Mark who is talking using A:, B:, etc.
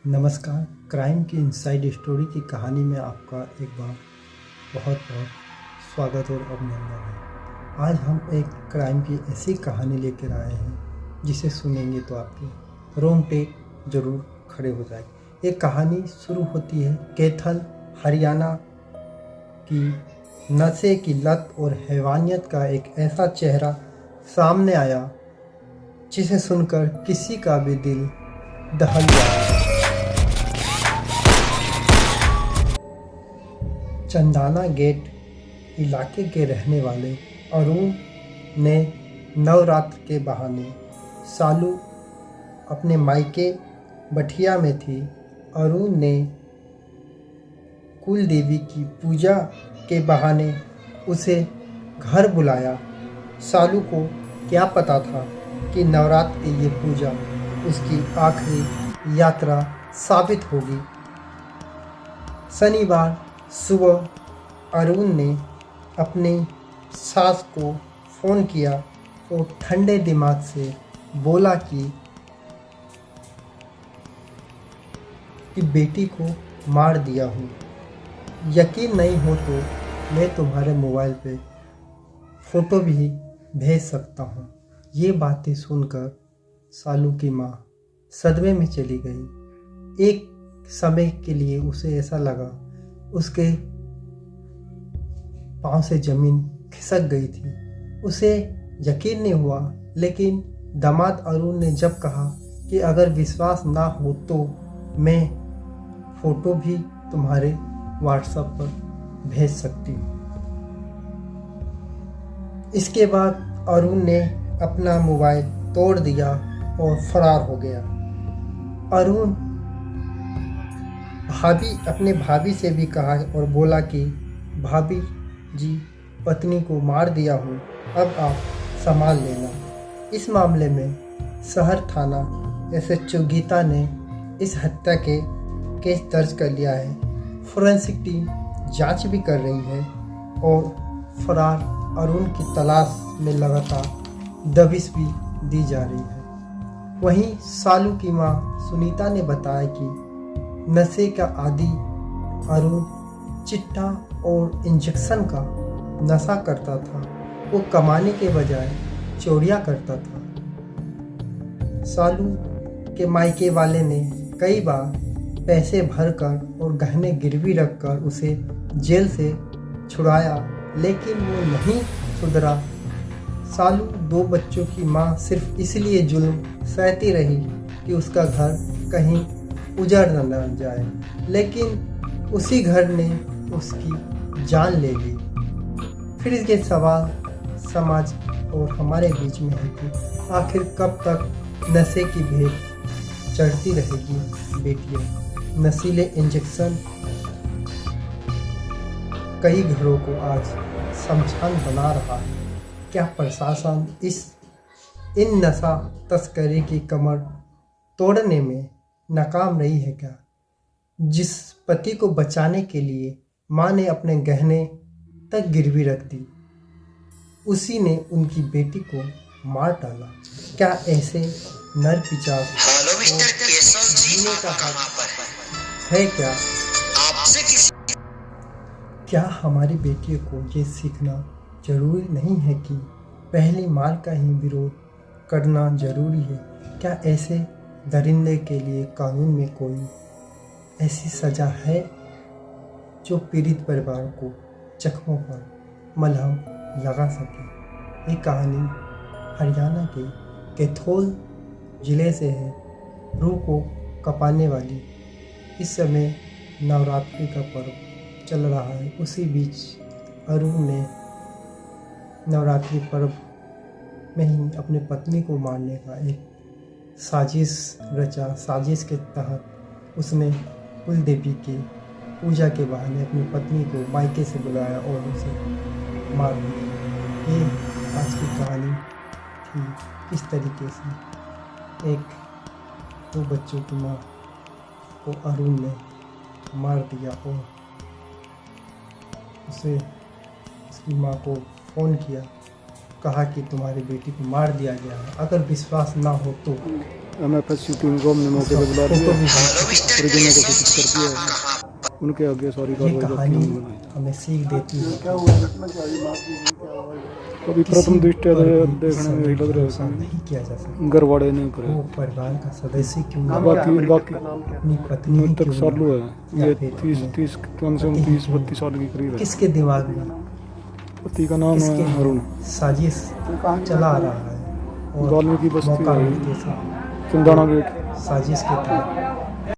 A: नमस्कार। क्राइम की inside story की कहानी में आपका एक बार बहुत बहुत स्वागत और अभिनंदन है। आज हम एक क्राइम की ऐसी कहानी लेकर आए हैं जिसे सुनेंगे तो आपके रोंगटे जरूर खड़े हो जाएंगे। ये कहानी शुरू होती है कैथल हरियाणा की। नशे की लत और हैवानियत का एक ऐसा चेहरा सामने आया जिसे सुनकर किसी का भी दिल दहल जाए। चंदाना गेट इलाके के रहने वाले अरुण ने नवरात्र के बहाने सालू अपने मायके बठिया में थी। अरुण ने कुल देवी की पूजा के बहाने उसे घर बुलाया। सालू को क्या पता था कि नवरात्र की ये पूजा उसकी आखिरी यात्रा साबित होगी। शनिवार सुबह अरुण ने अपनी सास को फ़ोन किया और ठंडे दिमाग से बोला कि बेटी को मार दिया हूँ। यकीन नहीं हो तो मैं तुम्हारे मोबाइल पे फ़ोटो भी भेज सकता हूँ। ये बातें सुनकर सालू की माँ सदमे में चली गई। एक समय के लिए उसे ऐसा लगा उसके पांव से ज़मीन खिसक गई थी। उसे यकीन नहीं हुआ, लेकिन दामाद अरुण ने जब कहा कि अगर विश्वास ना हो तो मैं फ़ोटो भी तुम्हारे व्हाट्सएप पर भेज सकती हूँ। इसके बाद अरुण ने अपना मोबाइल तोड़ दिया और फरार हो गया। अरुण अपने भाभी से भी कहा और बोला कि भाभी जी, पत्नी को मार दिया हूँ, अब आप संभाल लेना। इस मामले में शहर थाना SHO गीता ने इस हत्या के केस दर्ज कर लिया है। फोरेंसिक टीम जांच भी कर रही है और फरार अरुण की तलाश में लगातार दबिश भी दी जा रही है। वहीं सालू की मां सुनीता ने बताया कि नशे का आदी अरुण चिट्टा और इंजेक्शन का नशा करता था। वो कमाने के बजाय चोरियां करता था। सालू के मायके वाले ने कई बार पैसे भरकर और गहने गिरवी रखकर उसे जेल से छुड़ाया, लेकिन वो नहीं सुधरा। सालू 2 बच्चों की मां सिर्फ इसलिए जुल्म सहती रही कि उसका घर कहीं उजड़ न जाए, लेकिन उसी घर ने उसकी जान ले ली। फिर इसके सवाल समाज और हमारे बीच में है कि आखिर कब तक नशे की भेंट चढ़ती रहेगी। बेटियां, नशीले इंजेक्शन कई घरों को आज शमशान बना रहा है। क्या प्रशासन इन नशा तस्करी की कमर तोड़ने में नाकाम रही है क्या? जिस पति को बचाने के लिए मां ने अपने गहने तक गिरवी रख दी, उसी ने उनकी बेटी को मार डाला। क्या ऐसे नर पिशाच जीने का हक है क्या? क्या हमारी बेटियों को ये सीखना जरूरी नहीं है कि पहली मार का ही विरोध करना जरूरी है? क्या ऐसे दरिंदे के लिए कानून में कोई ऐसी सजा है जो पीड़ित परिवार को जख्मों पर मलहम लगा सके? ये कहानी हरियाणा के कैथल ज़िले से है। रूह को कपाने वाली। इस समय नवरात्रि का पर्व चल रहा है। उसी बीच अरुण ने नवरात्रि पर्व में ही अपनी पत्नी को मारने का एक साजिश रचा। साजिश के तहत उसने कुल देवी की पूजा के बहाने अपनी पत्नी को मायके से बुलाया और उसे मार दिया। ये आज की कहानी थी। इस तरीके से 2 बच्चों की माँ को अरुण ने मार दिया और उसकी माँ को फ़ोन किया, कहा कि तुम्हारी बेटी को मार दिया गया है। अगर विश्वास ना हो तो
B: MFSU टीम को हमने मौके पर बुला लिया, परिजनों को सूचित कर दिया, उनके आगे सारी
A: ये
B: कार्रवाई
A: कहानी
B: बाकी हम बनाई।
A: हमें सीख देती है
B: अभी प्रथम दृष्टया देखने में यही लग रहा
A: भरोसा
B: है
A: नहीं किया जा सकता।
B: घर वाले नहीं करे,
A: वो परिवार का सदस्य क्यों ना,
B: बाकी
A: अपनी पत्नी
B: मृतक
A: क्यों
B: सालू
A: ना,
B: है,
A: या
B: ये
A: फिर
B: 30 कम से कम 30-32 साल के करीब है।
A: किसके दिमाग में
B: पति का नाम
A: किसके
B: है अरुण,
A: साजिश चला आ रहा है और
B: वाल्मीकि बस्ती
A: मौका
B: है,
A: मिलते से
B: चंदाना गेट।
A: साजिश के तहत